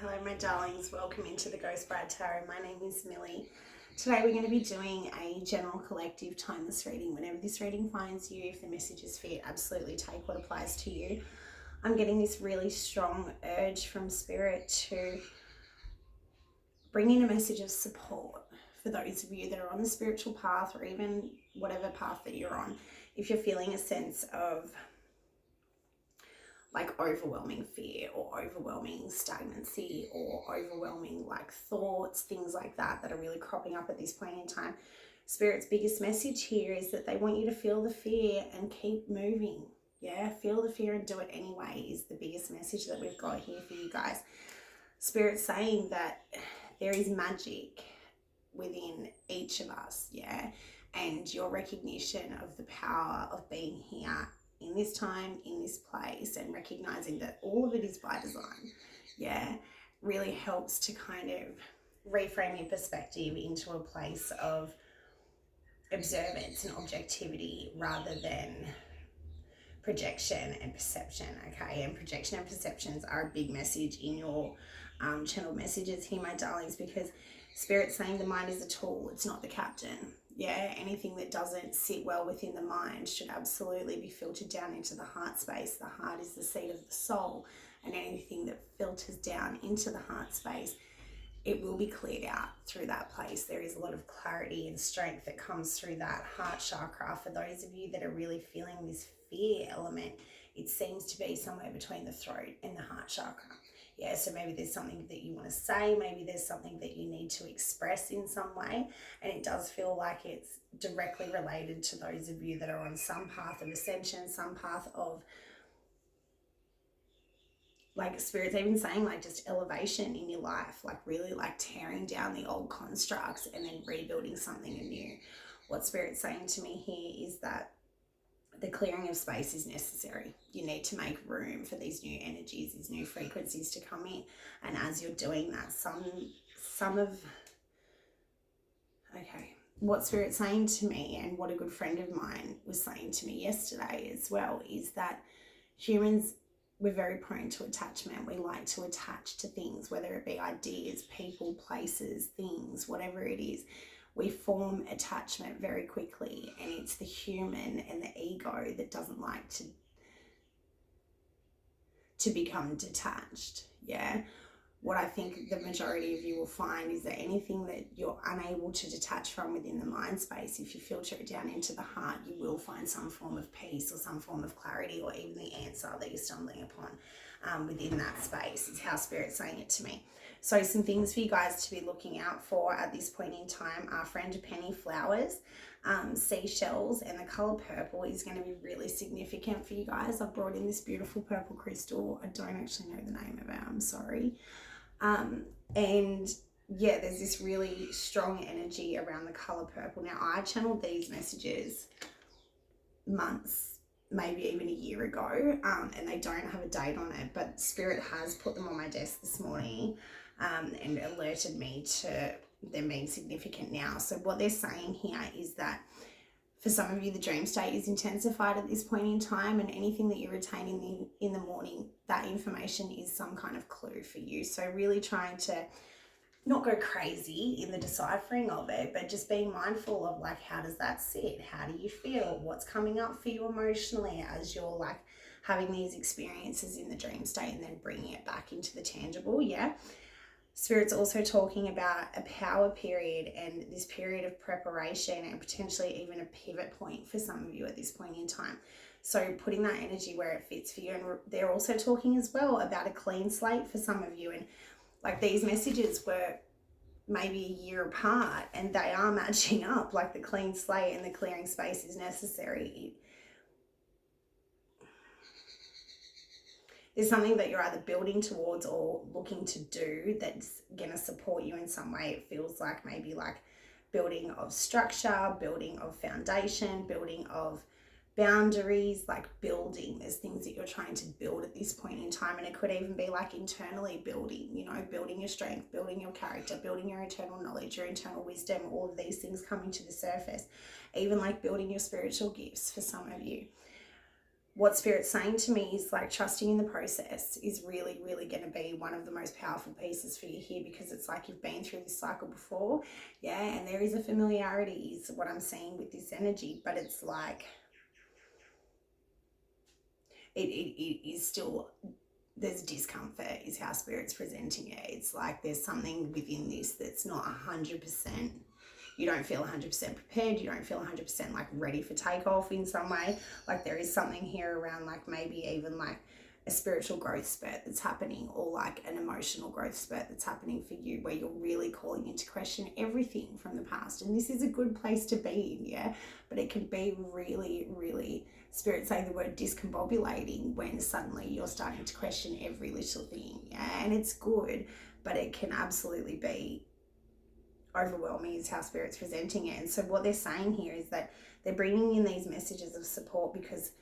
Hello my darlings, welcome into the Ghost Bride Tarot. My name is Millie. Today we're going to be doing a general collective timeless reading. Whenever this reading finds you, if the messages fit, absolutely take what applies to you. I'm getting this really strong urge from Spirit to bring in a message of support for those of you that are on the spiritual path, or even whatever path that you're on. If you're feeling a sense of like overwhelming fear or overwhelming stagnancy or overwhelming like thoughts, things like that are really cropping up at this point in time. Spirit's biggest message here is that they want you to feel the fear and keep moving. Yeah, feel the fear and do it anyway is the biggest message that we've got here for you guys. Spirit's saying that there is magic within each of us, yeah, and your recognition of the power of being here in this time, in this place, and recognizing that all of it is by design, yeah, really helps to kind of reframe your perspective into a place of observance and objectivity rather than projection and perception, okay? And projection and perceptions are a big message in your channel messages here, my darlings, because Spirit's saying the mind is a tool, it's not the captain. Yeah, anything that doesn't sit well within the mind should absolutely be filtered down into the heart space. The heart is the seat of the soul, and anything that filters down into the heart space, it will be cleared out through that place. There is a lot of clarity and strength that comes through that heart chakra. For those of you that are really feeling this fear element, it seems to be somewhere between the throat and the heart chakra. Yeah, so maybe there's something that you want to say, maybe there's something that you need to express in some way, and it does feel like it's directly related to those of you that are on some path of ascension, some path of, like Spirit's even saying, like just elevation in your life, like really like tearing down the old constructs and then rebuilding something anew. What Spirit's saying to me here is that the clearing of space is necessary. You need to make room for these new energies, these new frequencies to come in. And as you're doing that, what Spirit's saying to me, and what a good friend of mine was saying to me yesterday as well, is that humans, we're very prone to attachment. We like to attach to things, whether it be ideas, people, places, things, whatever it is. We form attachment very quickly, and it's the human and the ego that doesn't like to become detached. Yeah, what I think the majority of you will find is that anything that you're unable to detach from within the mind space, if you filter it down into the heart, you will find some form of peace or some form of clarity, or even the answer that you're stumbling upon within that space. Is how Spirit's saying it to me. So some things for you guys to be looking out for at this point in time are frangipani flowers, seashells, and the color purple is going to be really significant for you guys. I've brought in this beautiful purple crystal. I don't actually know the name of it, I'm sorry. And yeah, there's this really strong energy around the color purple. Now, I channeled these messages months, maybe even a year ago, and they don't have a date on it, but Spirit has put them on my desk this morning and alerted me to them being significant now. So what they're saying here is that for some of you, the dream state is intensified at this point in time, and anything that you're retaining in the morning, that information is some kind of clue for you. So really trying to not go crazy in the deciphering of it, but just being mindful of like, how does that sit? How do you feel? What's coming up for you emotionally as you're like having these experiences in the dream state and then bringing it back into the tangible, yeah? Spirit's also talking about a power period and this period of preparation and potentially even a pivot point for some of you at this point in time. So putting that energy where it fits for you. And they're also talking as well about a clean slate for some of you. And like these messages were maybe a year apart and they are matching up, like the clean slate and the clearing space is necessary. There's something that you're either building towards or looking to do that's going to support you in some way. It feels like maybe like building of structure, building of foundation, building of boundaries, like building. There's things that you're trying to build at this point in time, and it could even be like internally building, you know, building your strength, building your character, building your internal knowledge, your internal wisdom, all of these things coming to the surface, even like building your spiritual gifts for some of you. what Spirit's saying to me is like trusting in the process is really, really going to be one of the most powerful pieces for you here, because it's like you've been through this cycle before, yeah, and there is a familiarity is what I'm seeing with this energy, but it's like it is still, there's discomfort is how Spirit's presenting it. It's like there's something within this that's not 100%. You don't feel 100% prepared. You don't feel 100% like ready for takeoff in some way. Like there is something here around like maybe even like a spiritual growth spurt that's happening, or like an emotional growth spurt that's happening for you, where you're really calling into question everything from the past. And this is a good place to be in, yeah? But it can be really, really, Spirit saying the word discombobulating, when suddenly you're starting to question every little thing, yeah? And it's good, but it can absolutely be overwhelming is how Spirit's presenting it. And so what they're saying here is that they're bringing in these messages of support, because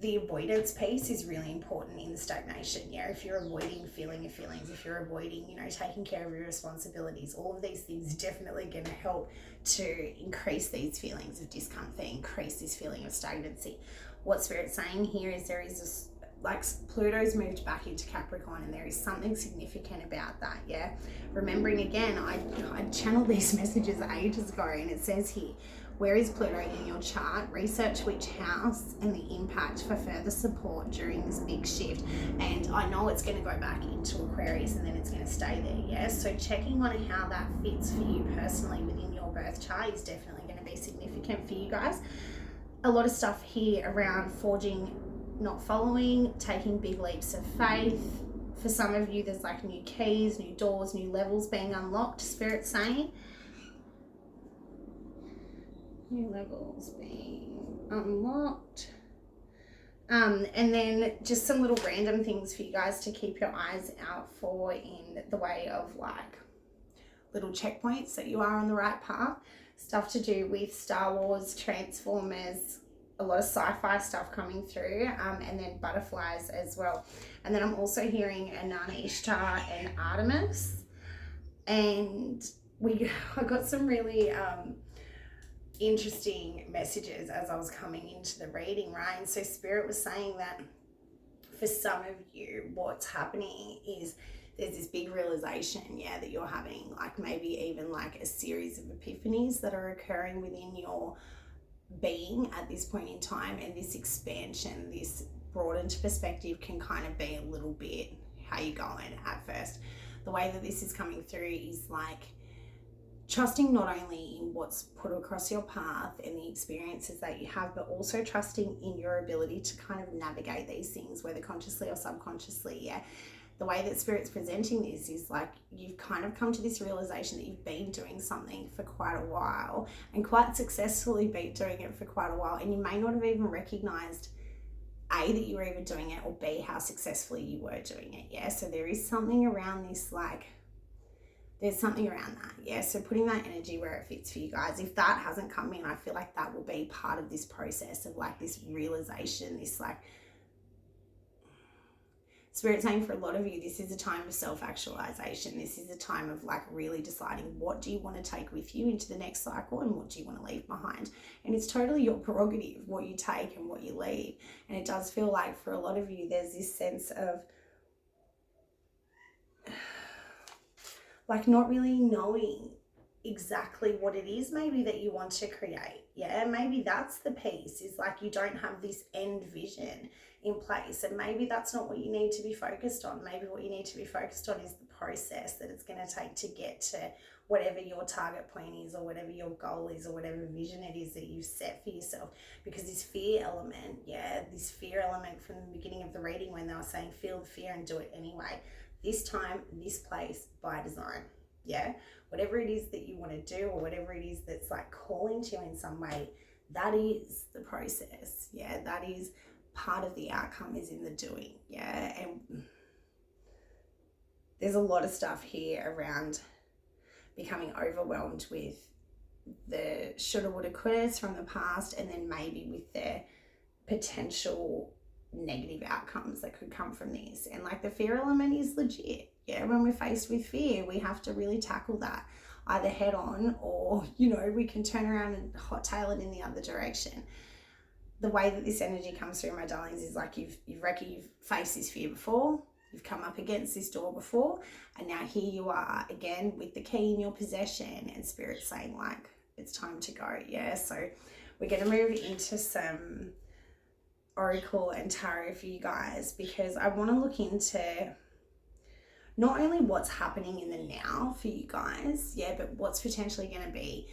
the avoidance piece is really important in the stagnation. Yeah, if you're avoiding feeling your feelings, if you're avoiding, taking care of your responsibilities, all of these things definitely going to help to increase these feelings of discomfort, increase this feeling of stagnancy. What Spirit's saying here is there is this, like Pluto's moved back into Capricorn, and there is something significant about that, yeah? Remembering again, I channeled these messages ages ago, and it says here, where is Pluto in your chart? Research which house and the impact for further support during this big shift. And I know it's going to go back into Aquarius and then it's going to stay there, yeah? So checking on how that fits for you personally within your birth chart is definitely going to be significant for you guys. A lot of stuff here around forging, not following, taking big leaps of faith. For some of you, there's like new keys, new doors, new levels being unlocked, Spirit's saying. New levels being unlocked. And then just some little random things for you guys to keep your eyes out for in the way of like little checkpoints that you are on the right path. Stuff to do with Star Wars, Transformers, a lot of sci-fi stuff coming through, and then butterflies as well. And then I'm also hearing Inanna Ishtar and Artemis. And I got some really interesting messages as I was coming into the reading, right? And so Spirit was saying that for some of you, what's happening is there's this big realization, yeah, that you're having, like maybe even like a series of epiphanies that are occurring within your being at this point in time. And this expansion, this broadened perspective can kind of be a little bit how you going at first. The way that this is coming through is like trusting not only in what's put across your path and the experiences that you have, but also trusting in your ability to kind of navigate these things, whether consciously or subconsciously, yeah? The way that Spirit's presenting this is like you've kind of come to this realization that you've been doing something for quite a while, and quite successfully been doing it for quite a while, and you may not have even recognized A, that you were even doing it, or B, how successfully you were doing it, yeah? So there is something around this, like there's something around that, yeah? So putting that energy where it fits for you guys. If that hasn't come in, I feel like that will be part of this process of like this realization, this like Spirit saying for a lot of you, this is a time of self-actualization. This is a time of like really deciding what do you want to take with you into the next cycle and what do you want to leave behind. And it's totally your prerogative what you take and what you leave. And it does feel like for a lot of you, there's this sense of like not really knowing exactly what it is maybe that you want to create. Yeah, maybe that's the piece, is like you don't have this end vision in place, and maybe that's not what you need to be focused on. Maybe what you need to be focused on is the process that it's going to take to get to whatever your target point is, or whatever your goal is, or whatever vision it is that you've set for yourself. Because this fear element, yeah, this fear element from the beginning of the reading when they were saying feel the fear and do it anyway, this time, this place, by design, yeah? Whatever it is that you want to do, or whatever it is that's like calling to you in some way, that is the process, yeah? That is part of the outcome, is in the doing, yeah? And there's a lot of stuff here around becoming overwhelmed with the shoulda, woulda, couldas from the past, and then maybe with the potential negative outcomes that could come from this. And like the fear element is legit, yeah? When we're faced with fear, we have to really tackle that either head on, or we can turn around and hot tail it in the other direction. the way that this energy comes through, my darlings, is like you've faced this fear before, you've come up against this door before, and now here you are again with the key in your possession, and Spirit's saying like it's time to go. Yeah, so we're going to move into some Oracle and Tarot for you guys, because I want to look into not only what's happening in the now for you guys, yeah, but what's potentially going to be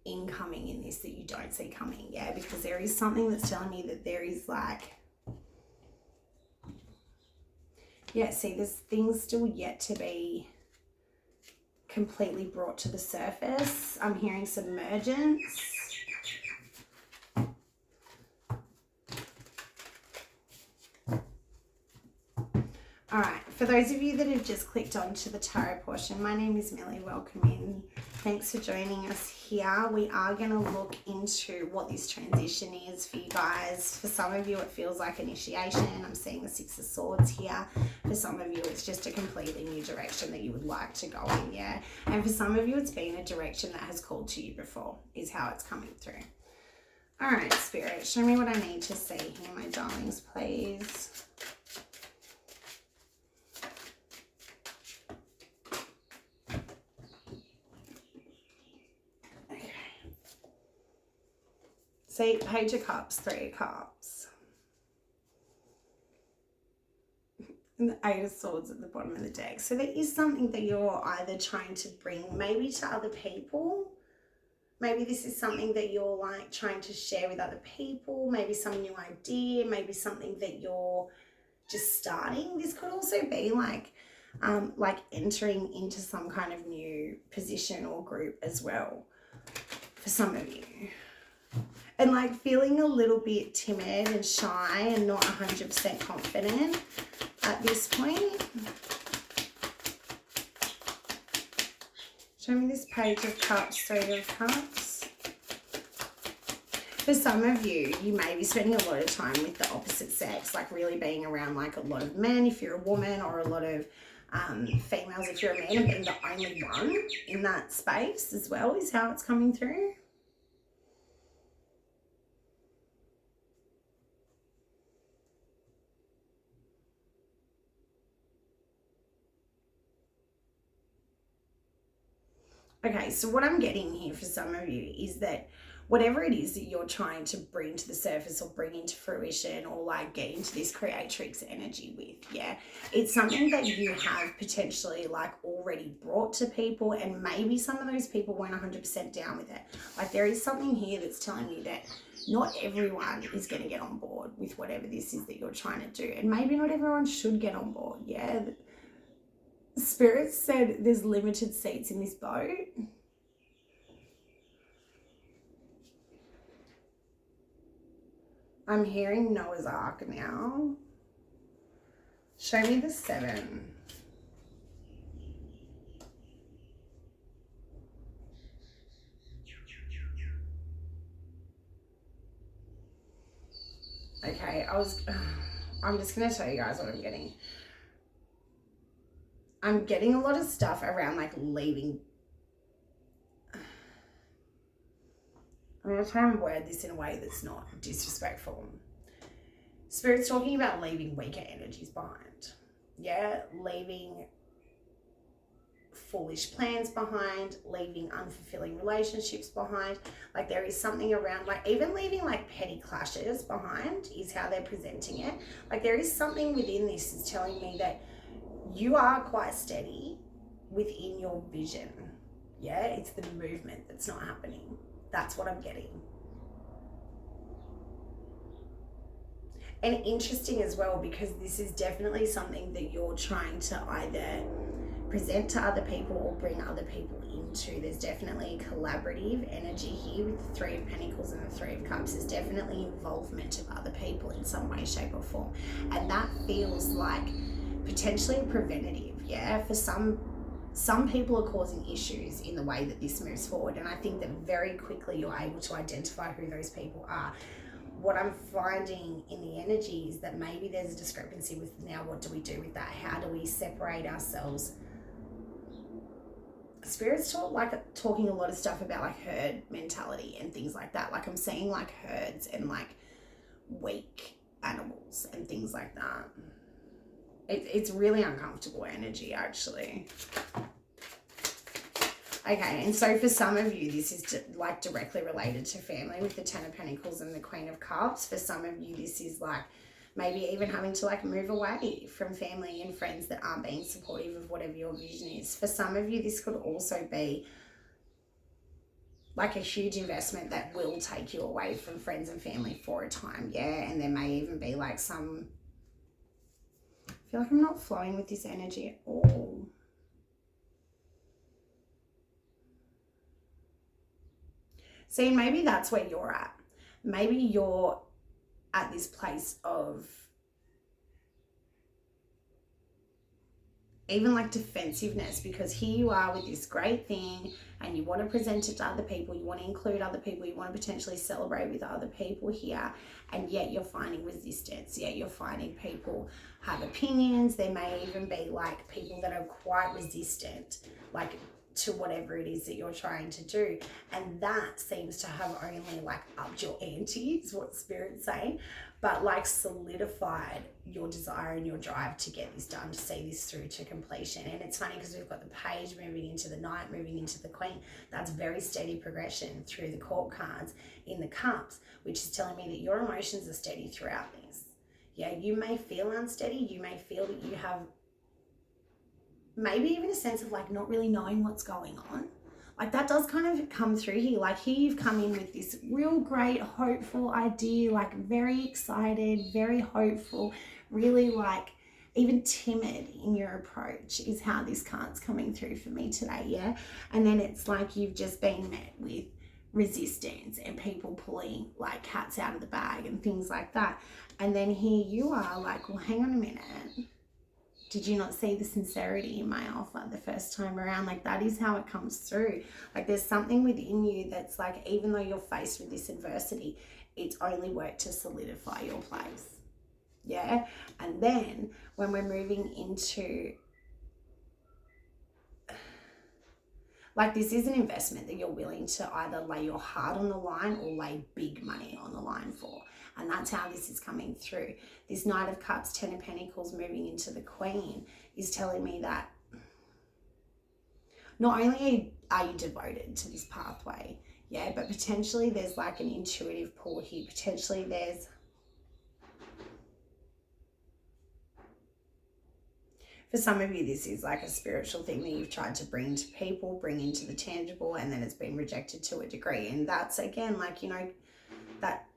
incoming in this that you don't see coming, yeah, because there is something that's telling me that there is like, yeah, see, there's things still yet to be completely brought to the surface. I'm hearing submergence. All right, for those of you that have just clicked onto the tarot portion, my name is Millie. Welcome in. Thanks for joining us here. We are going to look into what this transition is for you guys. For some of you, it feels like initiation. I'm seeing the Six of Swords here. For some of you, it's just a completely new direction that you would like to go in, yeah? And for some of you, it's been a direction that has called to you before, is how it's coming through. All right, Spirit, show me what I need to see here, my darlings, please. See, Page of Cups, Three of Cups. And the Eight of Swords at the bottom of the deck. So there is something that you're either trying to bring maybe to other people. Maybe this is something that you're like trying to share with other people. Maybe some new idea. Maybe something that you're just starting. This could also be like entering into some kind of new position or group as well for some of you. And like feeling a little bit timid and shy and not 100% confident at this point. Show me this Page of Cups, Three of Cups. For some of you, you may be spending a lot of time with the opposite sex, like really being around like a lot of men if you're a woman, or a lot of females if you're a man, and being the only one in that space as well is how it's coming through. Okay, so what I'm getting here for some of you is that whatever it is that you're trying to bring to the surface or bring into fruition or like get into this creatrix energy with, yeah, it's something that you have potentially like already brought to people, and maybe some of those people weren't 100% down with it. Like there is something here that's telling you that not everyone is going to get on board with whatever this is that you're trying to do, and maybe not everyone should get on board, yeah. Spirit said there's limited seats in this boat. I'm hearing Noah's Ark now. Show me the 7. Okay, I'm just going to tell you guys what I'm getting. I'm getting a lot of stuff around like leaving. I'm going to try and word this in a way that's not disrespectful. Spirit's talking about leaving weaker energies behind. Yeah, leaving foolish plans behind, leaving unfulfilling relationships behind. Like there is something around like even leaving like petty clashes behind is how they're presenting it. Like there is something within this that's telling me that you are quite steady within your vision. Yeah, it's the movement that's not happening. That's what I'm getting. And interesting as well, because this is definitely something that you're trying to either present to other people or bring other people into. There's definitely collaborative energy here with the Three of Pentacles and the Three of Cups. There's definitely involvement of other people in some way, shape or form. And that feels like potentially preventative, yeah? For some people are causing issues in the way that this moves forward. And I think that very quickly you're able to identify who those people are. What I'm finding in the energy is that maybe there's a discrepancy with now what do we do with that? How do we separate ourselves? Spirit's talking a lot of stuff about like herd mentality and things like that. Like I'm seeing like herds and like weak animals and things like that. It's really uncomfortable energy, actually. Okay, and so for some of you, this is like directly related to family with the Ten of Pentacles and the Queen of Cups. For some of you, this is like maybe even having to like move away from family and friends that aren't being supportive of whatever your vision is. For some of you, this could also be like a huge investment that will take you away from friends and family for a time, yeah? And there may even be like some, I feel like I'm not flowing with this energy at all. See, maybe that's where you're at. Maybe you're at this place of even like defensiveness, because here you are with this great thing and you want to present it to other people, you want to include other people, you want to potentially celebrate with other people here, and yet you're finding resistance, yet you're finding people have opinions. There may even be like people that are quite resistant, like to whatever it is that you're trying to do, and that seems to have only like upped your ante, is what Spirit's saying, but like solidified your desire and your drive to get this done, to see this through to completion. And it's funny because we've got the Page moving into the Knight, moving into the Queen. That's very steady progression through the Court cards in the Cups, which is telling me that your emotions are steady throughout this. Yeah, you may feel unsteady, you may feel that you have maybe even a sense of like not really knowing what's going on. Like that does kind of come through here. Like here you've come in with this real great hopeful idea, like very excited, very hopeful, really like even timid in your approach is how this card's coming through for me today, yeah? And then it's like you've just been met with resistance and people pulling like cats out of the bag and things like that. And then here you are like, well, hang on a minute. Did you not see the sincerity in my offer the first time around? Like that is how it comes through. Like there's something within you that's like, even though you're faced with this adversity, it's only worked to solidify your place. Yeah. And then when we're moving into, like this is an investment that you're willing to either lay your heart on the line or lay big money on the line for. And that's how this is coming through. This Knight of Cups, Ten of Pentacles moving into the Queen is telling me that not only are you devoted to this pathway, yeah, but potentially there's like an intuitive pull here. Potentially there's, for some of you, this is like a spiritual thing that you've tried to bring to people, bring into the tangible, and then it's been rejected to a degree. And that's, again, like, you know, that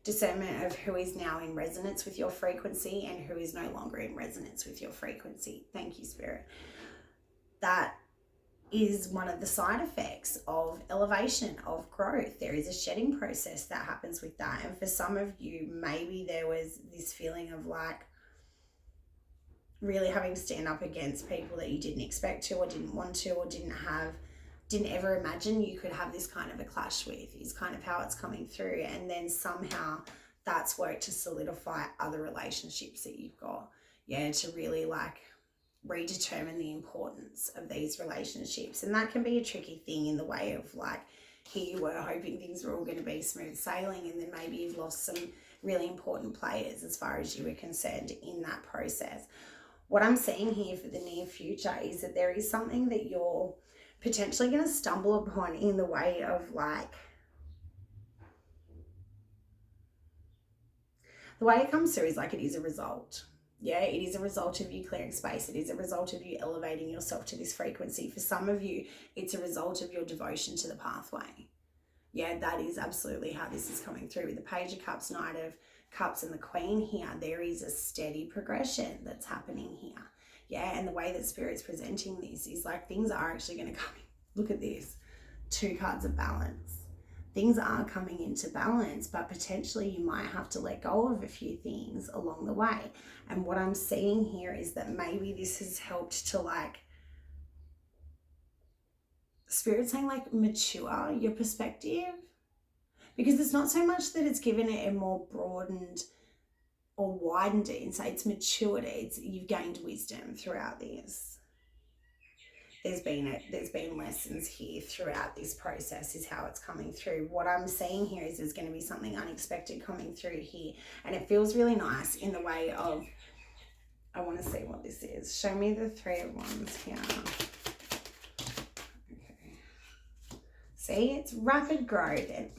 discernment of who is now in resonance with your frequency and who is no longer in resonance with your frequency. Thank you, Spirit. That is one of the side effects of elevation, of growth. There is a shedding process that happens with that. And for some of you, maybe there was this feeling of like really having to stand up against people that you didn't expect to or didn't want to or didn't ever imagine you could have this kind of a clash with, is kind of how it's coming through. And then somehow that's worked to solidify other relationships that you've got, yeah, to really like redetermine the importance of these relationships. And that can be a tricky thing in the way of like, here you were hoping things were all going to be smooth sailing, and then maybe you've lost some really important players as far as you were concerned in that process. What I'm seeing here for the near future is that there is something that you're potentially going to stumble upon in the way of like, the way it comes through is like it is a result. Yeah, it is a result of you clearing space. It is a result of you elevating yourself to this frequency. For some of you, it's a result of your devotion to the pathway. Yeah, that is absolutely how this is coming through with the Page of Cups, Knight of Cups, and the Queen here. There is a steady progression that's happening here. Yeah, and the way that Spirit's presenting this is like things are actually going to come in. Look at this. 2 cards of balance. Things are coming into balance, but potentially you might have to let go of a few things along the way. And what I'm seeing here is that maybe this has helped to like, Spirit saying like mature your perspective, because it's not so much that it's given it a more broadened or widened it and say it's matured it. It's you've gained wisdom throughout this. there's been lessons here throughout this process is how it's coming through. What I'm seeing here is there's going to be something unexpected coming through here, and it feels really nice in the way of, I want to see what this is. Show me the Three of Wands here. Okay. See, it's rapid growth and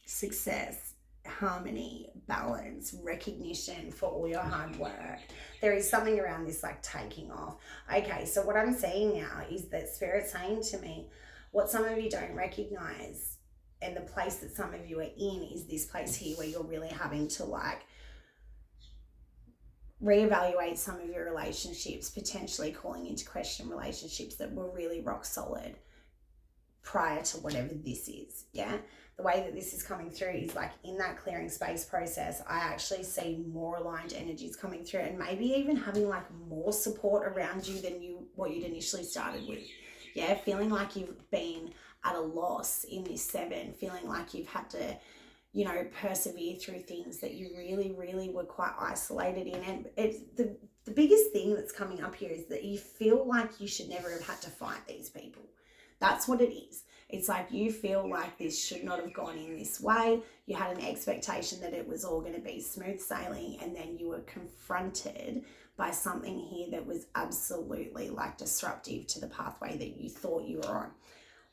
success, harmony, balance, recognition for all your hard work. There is something around this like taking off. Okay, so what I'm seeing now is that Spirit's saying to me, what some of you don't recognize, and the place that some of you are in is this place here where you're really having to like reevaluate some of your relationships, potentially calling into question relationships that were really rock solid prior to whatever this is. Yeah, the way that this is coming through is like in that clearing space process, I actually see more aligned energies coming through, and maybe even having like more support around you than what you'd initially started with. Yeah, feeling like you've been at a loss in this 7, feeling like you've had to, you know, persevere through things that you really, really were quite isolated in. And it's the biggest thing that's coming up here is that you feel like you should never have had to fight these people. That's what it is. It's like you feel like this should not have gone in this way. You had an expectation that it was all going to be smooth sailing, and then you were confronted by something here that was absolutely like disruptive to the pathway that you thought you were on.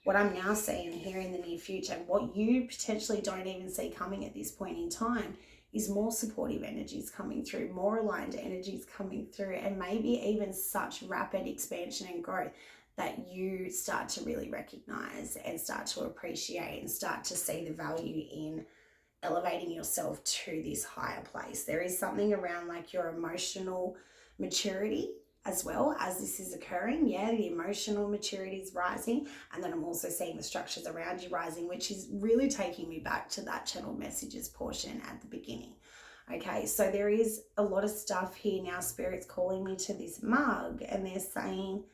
What I'm now seeing here in the near future, what you potentially don't even see coming at this point in time, is more supportive energies coming through, more aligned energies coming through, and maybe even such rapid expansion and growth that you start to really recognize and start to appreciate and start to see the value in elevating yourself to this higher place. There is something around like your emotional maturity as well as this is occurring. Yeah, the emotional maturity is rising, and then I'm also seeing the structures around you rising, which is really taking me back to that channel messages portion at the beginning. Okay, so there is a lot of stuff here now. Spirit's calling me to this mug, and they're saying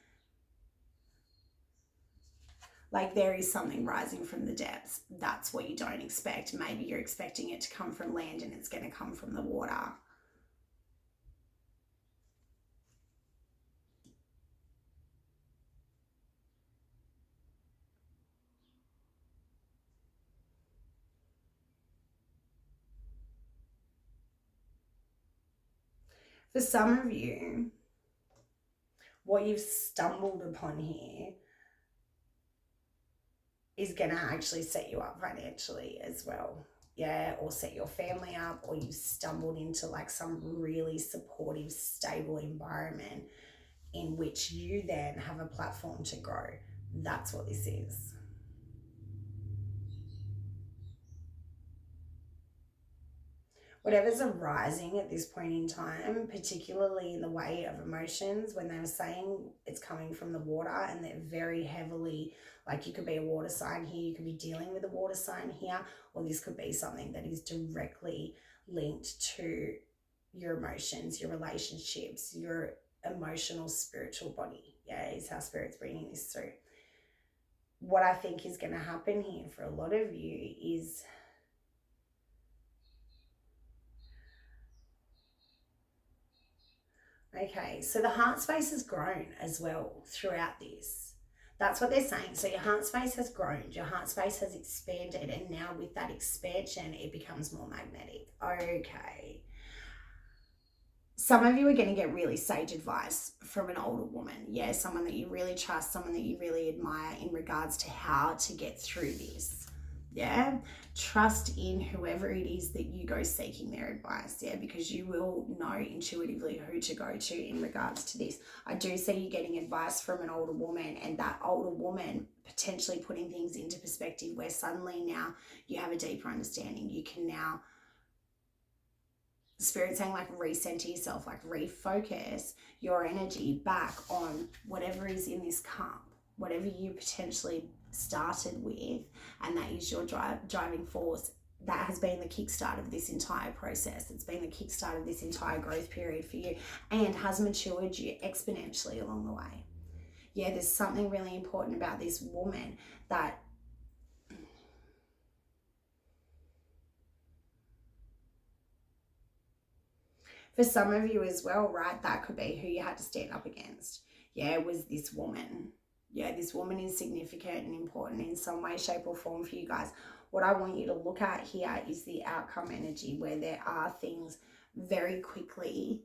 like there is something rising from the depths. That's what you don't expect. Maybe you're expecting it to come from land and it's going to come from the water. For some of you, what you've stumbled upon here is going to actually set you up financially as well. Yeah, or set your family up, or you stumbled into like some really supportive, stable environment in which you then have a platform to grow. That's what this is. Whatever's arising at this point in time, particularly in the way of emotions, when they were saying it's coming from the water, and they're very heavily, like you could be a water sign here, you could be dealing with a water sign here, or this could be something that is directly linked to your emotions, your relationships, your emotional, spiritual body. Yeah, is how Spirit's bringing this through. What I think is going to happen here for a lot of you is okay, so the heart space has grown as well throughout this. That's what they're saying. So your heart space has grown, your heart space has expanded, and now with that expansion, it becomes more magnetic. Okay. Some of you are going to get really sage advice from an older woman. Yeah, someone that you really trust, someone that you really admire in regards to how to get through this. Yeah, trust in whoever it is that you go seeking their advice. Yeah, because you will know intuitively who to go to in regards to this. I do see you getting advice from an older woman, and that older woman potentially putting things into perspective where suddenly now you have a deeper understanding. You can now, Spirit saying like recenter yourself, like refocus your energy back on whatever is in this cup, whatever you potentially started with, and that is your driving force. That has been the kickstart of this entire process. It's been the kickstart of this entire growth period for you, and has matured you exponentially along the way. Yeah, there's something really important about this woman that For some of you as well, right, that could be who you had to stand up against. Yeah, was this woman. Yeah, this woman is significant and important in some way, shape, or form for you guys. What I want you to look at here is the outcome energy, where there are things very quickly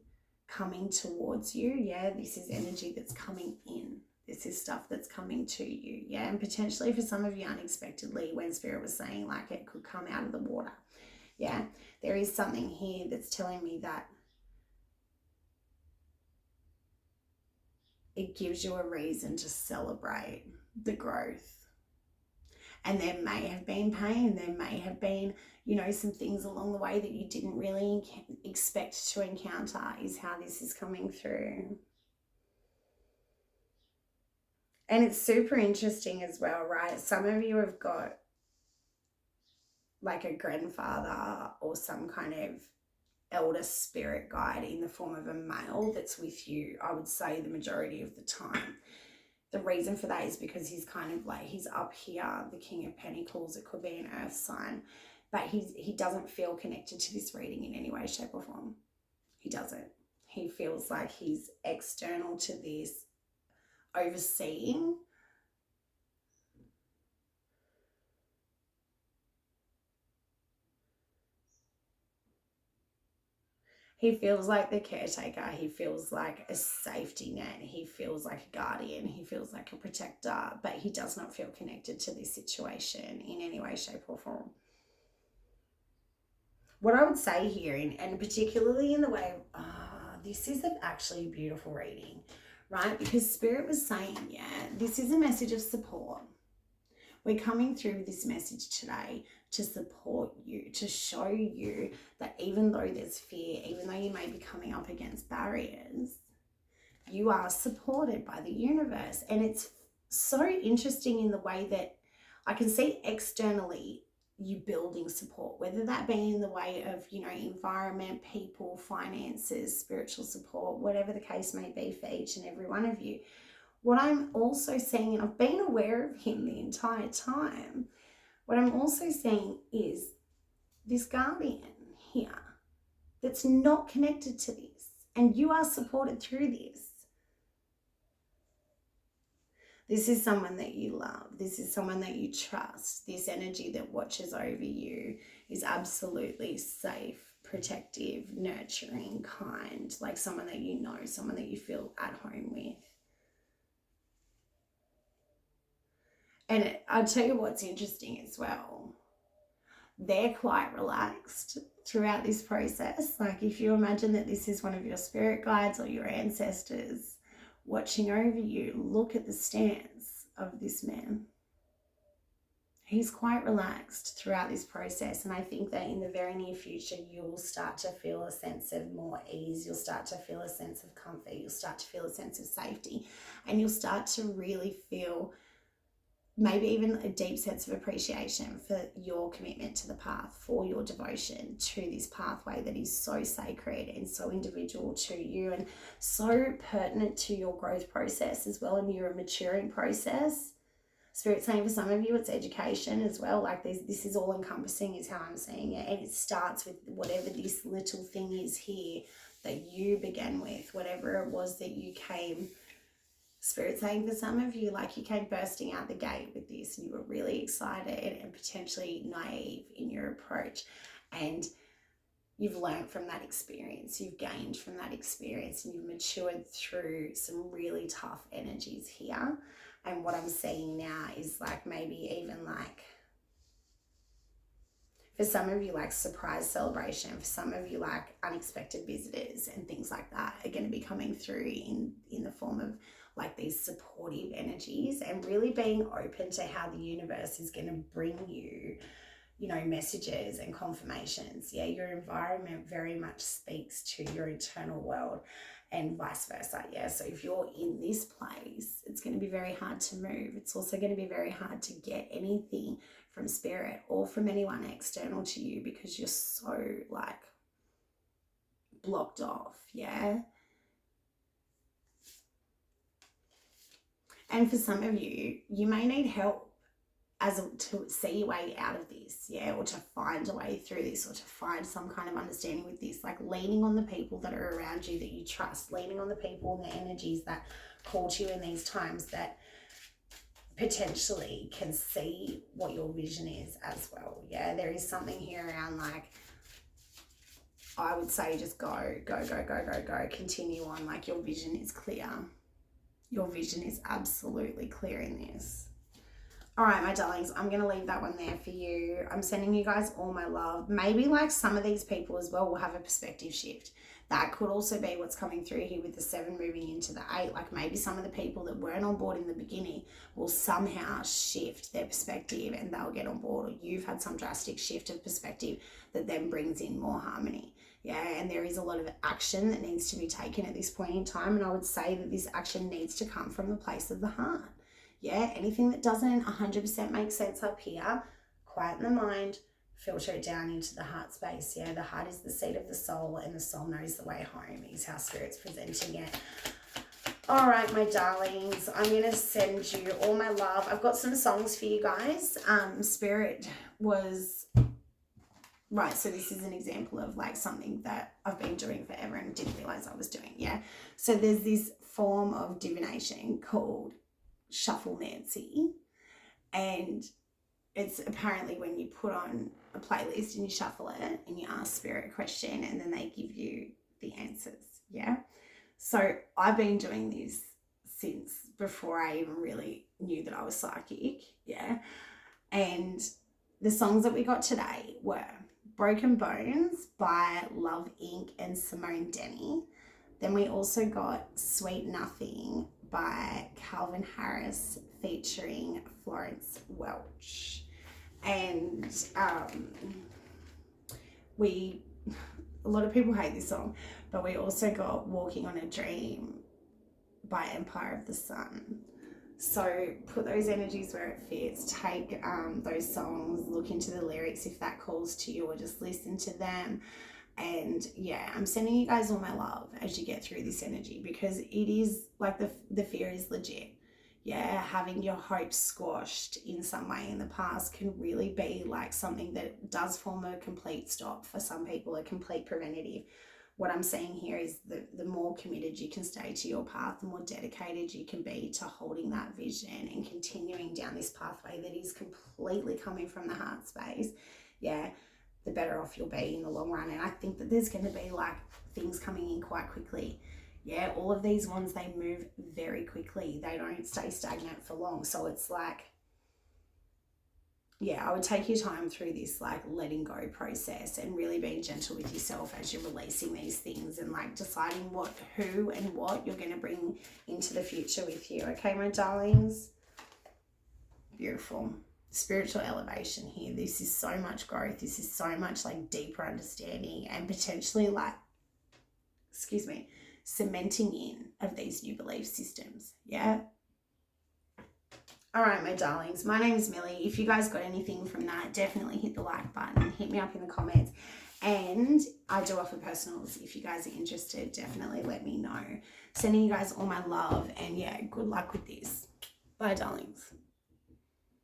coming towards you. Yeah, this is energy that's coming in. This is stuff that's coming to you. Yeah, and potentially for some of you unexpectedly, when Spirit was saying like it could come out of the water. Yeah, there is something here that's telling me that it gives you a reason to celebrate the growth. And there may have been pain, there may have been, you know, some things along the way that you didn't really expect to encounter, is how this is coming through. And it's super interesting as well, right? Some of you have got like a grandfather or some kind of elder spirit guide in the form of a male that's with you, I would say the majority of the time. The reason for that is because he's kind of like, he's up here, the King of Pentacles. It could be an earth sign, but he doesn't feel connected to this reading in any way, shape, or form. He doesn't. He feels like he's external to this, overseeing. He feels like the caretaker. He feels like a safety net. He feels like a guardian. He feels like a protector, but he does not feel connected to this situation in any way, shape, or form. What I would say here, and particularly in the way of, this is actually a beautiful reading, right? Because Spirit was saying, yeah, this is a message of support. We're coming through with this message today to support you, to show you that even though there's fear, even though you may be coming up against barriers, you are supported by the universe. And it's so interesting in the way that I can see externally you building support, whether that be in the way of, you know, environment, people, finances, spiritual support, whatever the case may be for each and every one of you. What I'm also seeing, and I've been aware of him the entire time, what I'm also seeing is this guardian here that's not connected to this, and you are supported through this. This is someone that you love. This is someone that you trust. This energy that watches over you is absolutely safe, protective, nurturing, kind, like someone that you know, someone that you feel at home with. And I'll tell you what's interesting as well. They're quite relaxed throughout this process. Like if you imagine that this is one of your spirit guides or your ancestors watching over you, look at the stance of this man. He's quite relaxed throughout this process. And I think that in the very near future, you'll start to feel a sense of more ease. You'll start to feel a sense of comfort. You'll start to feel a sense of safety. And you'll start to really feel maybe even a deep sense of appreciation for your commitment to the path, for your devotion to this pathway that is so sacred and so individual to you and so pertinent to your growth process as well, and your maturing process. Spirit saying for some of you it's education as well, like this is all encompassing is how I'm seeing it, and it starts with whatever this little thing is here that you began with, whatever it was that you came. Spirit saying for some of you, like you came bursting out the gate with this and you were really excited and potentially naive in your approach, and you've learned from that experience, you've gained from that experience, and you've matured through some really tough energies here. And what I'm seeing now is like maybe even like for some of you like surprise celebration, for some of you like unexpected visitors and things like that are going to be coming through in the form of like these supportive energies, and really being open to how the universe is going to bring you, you know, messages and confirmations. Yeah, your environment very much speaks to your internal world and vice versa. Yeah, so if you're in this place, it's going to be very hard to move. It's also going to be very hard to get anything from spirit or from anyone external to you because you're so like blocked off. Yeah. And for some of you, you may need help to see a way out of this, yeah, or to find a way through this, or to find some kind of understanding with this, like leaning on the people that are around you that you trust, leaning on the people and the energies that call to you in these times that potentially can see what your vision is as well. Yeah, there is something here around, like, I would say just go, continue on. Like, your vision is clear. Your vision is absolutely clear in this. All right, my darlings, I'm going to leave that one there for you. I'm sending you guys all my love. Maybe like some of these people as well will have a perspective shift. That could also be what's coming through here with the 7 moving into the 8. Like maybe some of the people that weren't on board in the beginning will somehow shift their perspective and they'll get on board. Or you've had some drastic shift of perspective that then brings in more harmony. Yeah, and there is a lot of action that needs to be taken at this point in time. And I would say that this action needs to come from the place of the heart. Yeah, anything that doesn't 100% make sense up here, quieten the mind, filter it down into the heart space. Yeah, the heart is the seat of the soul and the soul knows the way home is how Spirit's presenting it. All right, my darlings, I'm going to send you all my love. I've got some songs for you guys. Spirit was... Right, so this is an example of like something that I've been doing forever and didn't realize I was doing, yeah? So there's this form of divination called Shuffle Nancy, and it's apparently when you put on a playlist and you shuffle it and you ask Spirit a question and then they give you the answers, yeah? So I've been doing this since before I even really knew that I was psychic, yeah? And the songs that we got today were Broken Bones by Love Inc. and Simone Denny. Then we also got Sweet Nothing by Calvin Harris featuring Florence Welch. And a lot of people hate this song, but we also got Walking on a Dream by Empire of the Sun. So put those energies where it fits. Take those songs, look into the lyrics if that calls to you, or just listen to them. And yeah, I'm sending you guys all my love as you get through this energy, because it is like the fear is legit. Yeah, having your hopes squashed in some way in the past can really be like something that does form a complete stop for some people, a complete preventative. What I'm saying here is the more committed you can stay to your path, the more dedicated you can be to holding that vision and continuing down this pathway that is completely coming from the heart space, yeah, the better off you'll be in the long run. And I think that there's going to be like things coming in quite quickly. Yeah, all of these ones, they move very quickly. They don't stay stagnant for long. So it's like, yeah, I would take your time through this like letting go process and really being gentle with yourself as you're releasing these things and like deciding what, who and what you're going to bring into the future with you. Okay, my darlings? Beautiful. Spiritual elevation here. This is so much growth. This is so much like deeper understanding and potentially like, cementing in of these new belief systems. Yeah. All right, my darlings, my name is Millie. If you guys got anything from that, definitely hit the like button, hit me up in the comments. And I do offer personals. If you guys are interested, definitely let me know. Sending you guys all my love, and yeah, good luck with this. Bye, darlings.